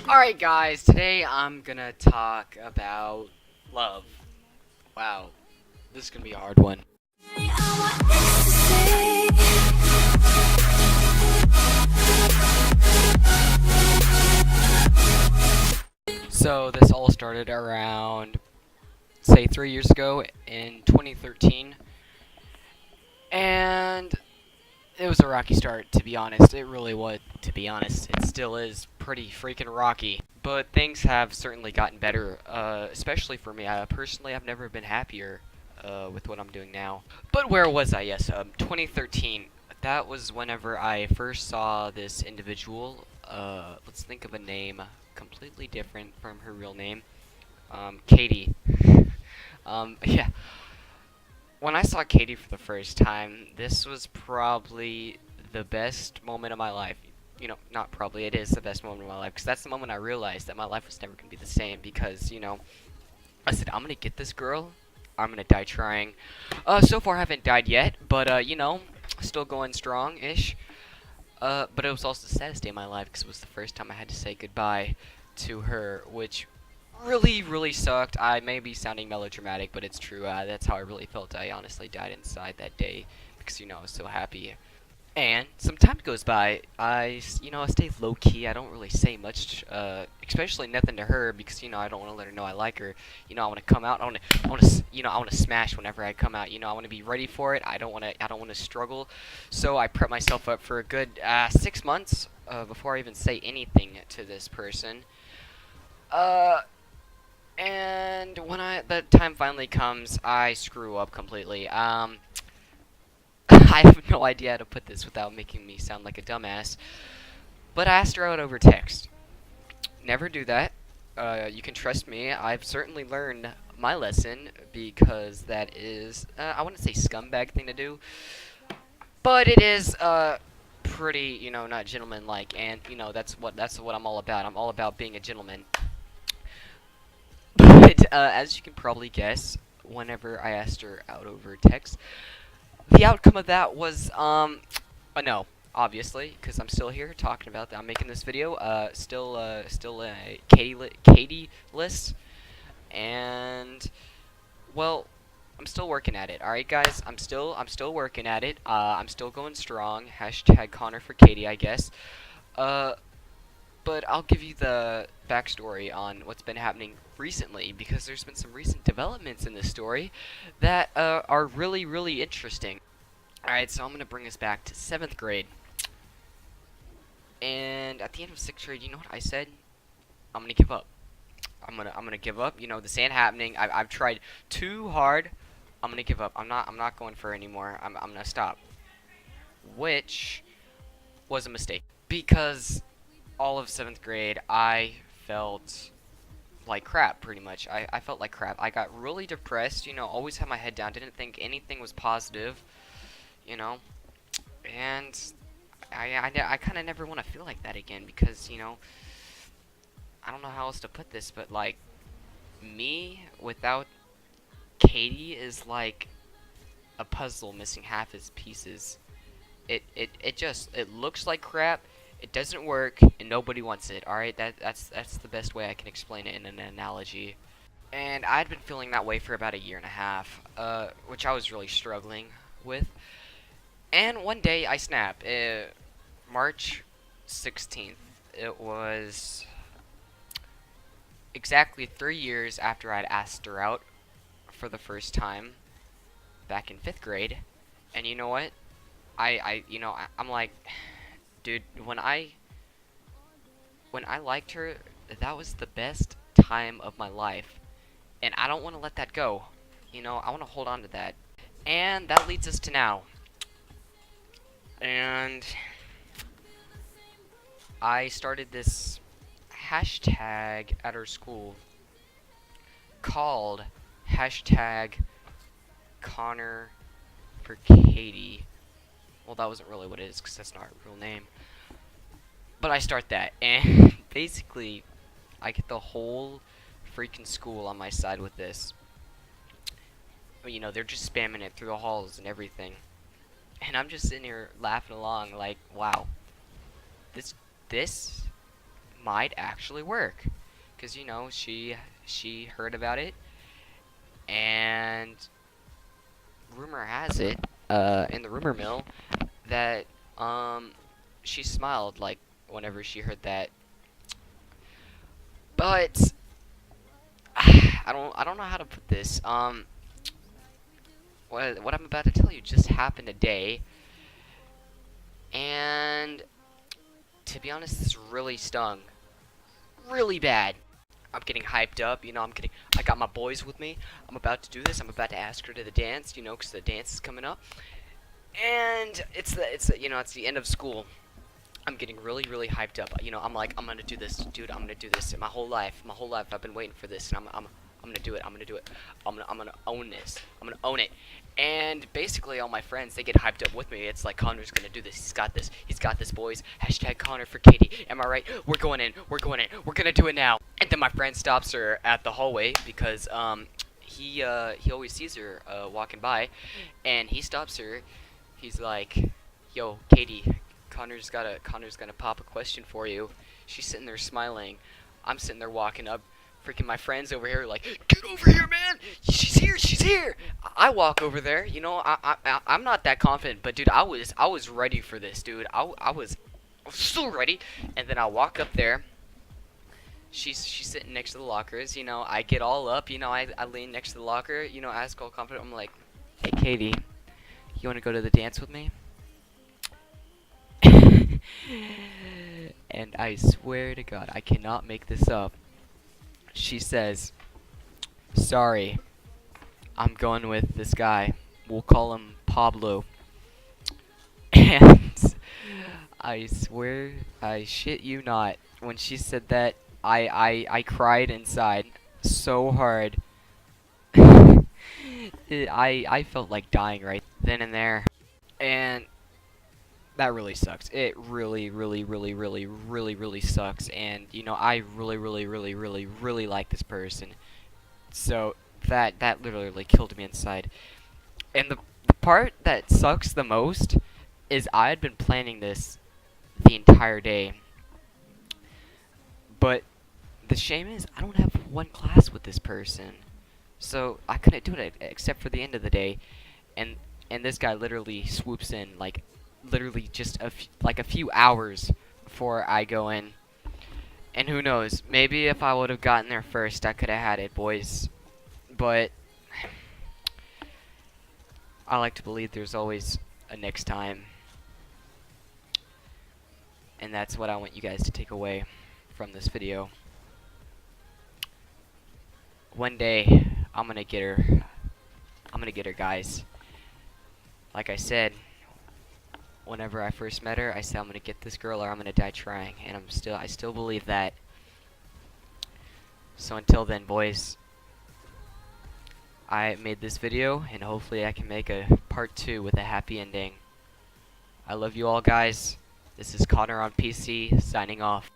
Alright guys, today I'm gonna talk about love. Wow, this is gonna be a hard one. So this all started around, say, 3 years ago in 2013. And it was a rocky start, to be honest. It really was, to be honest. It still is pretty freaking rocky. But things have certainly gotten better, especially for me. Personally, I've never been happier with what I'm doing now. But where was I? Yes, 2013. That was whenever I first saw this individual. Let's think of a name completely different from her real name. Katie. Yeah. When I saw Katie for the first time, this was probably the best moment of my life. Not probably, it is the best moment of my life, because that's the moment I realized that my life was never going to be the same, because, I said, I'm going to get this girl, I'm going to die trying. So far I haven't died yet, but, still going strong-ish. But it was also the saddest day of my life, because it was the first time I had to say goodbye to her, which really sucked. I may be sounding melodramatic, but it's true. That's how I really felt. I honestly died inside that day because, I was so happy. And some time goes by. I stay low key. I don't really say much, especially nothing to her because, I don't want to let her know I like her. I want to come out. I want to smash whenever I come out. I want to be ready for it. I don't want to struggle. So I prep myself up for a good 6 months before I even say anything to this person. Uh, and when the time finally comes, I screw up completely. I have no idea how to put this without making me sound like a dumbass. But I asked her out over text. Never do that. You can trust me. I've certainly learned my lesson because that is, I wouldn't say scumbag thing to do, but it is pretty, not gentlemanlike, and that's what I'm all about. I'm all about being a gentleman. But as you can probably guess, whenever I asked her out over text, the outcome of that was a no, obviously, because I'm still here talking about that. I'm making this video. Still Katie list, and well, I'm still working at it. All right, guys, I'm still working at it. I'm still going strong. Hashtag Connor for Katie, I guess. Uh, but I'll give you the backstory on what's been happening recently because there's been some recent developments in this story that are really interesting. Alright, so I'm going to bring us back to 7th grade. And at the end of 6th grade, you know what I said? I'm going to give up. I'm gonna give up. This ain't happening. I've tried too hard. I'm going to give up. I'm not going for it anymore. I'm going to stop. Which was a mistake. Because all of 7th grade, I felt like crap, pretty much. I felt like crap. I got really depressed, always had my head down, didn't think anything was positive, you know, and I kind of never want to feel like that again because, I don't know how else to put this, but, like, me without Katie is like a puzzle missing half its pieces. It looks like crap, it doesn't work, and nobody wants it, alright? That's the best way I can explain it in an analogy. And I'd been feeling that way for about a year and a half, which I was really struggling with. And one day I snap. March 16th. It was exactly 3 years after I'd asked her out for the first time back in 5th grade. And you know what? I'm like, dude, when I liked her, that was the best time of my life. And I don't want to let that go. I want to hold on to that. And that leads us to now. And I started this hashtag at our school called hashtag Connor for Katie. Well, that wasn't really what it is because that's not her real name. But I start that, and basically, I get the whole freaking school on my side with this. They're just spamming it through the halls and everything. And I'm just sitting here laughing along like, wow, this might actually work, because you know she heard about it, and rumor has it, in the rumor mill, that she smiled like whenever she heard that. But I don't know how to put this. What I'm about to tell you just happened today, and to be honest, this really stung, really bad. I'm getting hyped up, you know. I got my boys with me. I'm about to do this. I'm about to ask her to the dance, you know, because the dance is coming up, and it's the end of school. I'm getting really, really hyped up. You know, I'm like, I'm gonna do this, dude. I'm gonna do this. My whole life, I've been waiting for this, and I'm gonna do it. I'm gonna do it. I'm gonna own this. I'm gonna own it. And basically, all my friends, they get hyped up with me. It's like, Connor's gonna do this. He's got this. He's got this, boys. Hashtag Connor for Katie. Am I right? We're going in. We're going in. We're gonna do it now. And then my friend stops her at the hallway because he always sees her walking by, and he stops her. He's like, "Yo, Katie, Connor's gonna pop a question for you." She's sitting there smiling. I'm sitting there walking up. Freaking my friends over here like, "Get over here, man! She's here! She's here!" I walk over there. You know, I'm not that confident, but dude, I was ready for this, dude. I was so ready. And then I walk up there. She's sitting next to the lockers. You know, I get all up. You know, I lean next to the locker. You know, ask all confident. I'm like, "Hey, Katie, you want to go to the dance with me?" And I swear to God, I cannot make this up. She says, "Sorry, I'm going with this guy. We'll call him Pablo." And I swear, I shit you not, when she said that, I cried inside so hard. I felt like dying right then and there. And that really sucks. It really, really, really, really, really, really sucks. And you know, I really, really, really, really, really like this person. So that literally killed me inside. And the part that sucks the most is I had been planning this the entire day. But the shame is I don't have one class with this person. So I couldn't do it except for the end of the day. And this guy literally swoops in like literally just a few hours before I go in. And who knows, maybe if I would have gotten there first, I could have had it, boys. But I like to believe there's always a next time. And that's what I want you guys to take away from this video. One day, I'm gonna get her. I'm gonna get her, guys. Like I said, whenever I first met her, I said I'm gonna get this girl or I'm gonna die trying, and I still believe that. So until then, boys, I made this video, and hopefully I can make a part 2 with a happy ending. I love you all, guys. This is Connor on PC, signing off.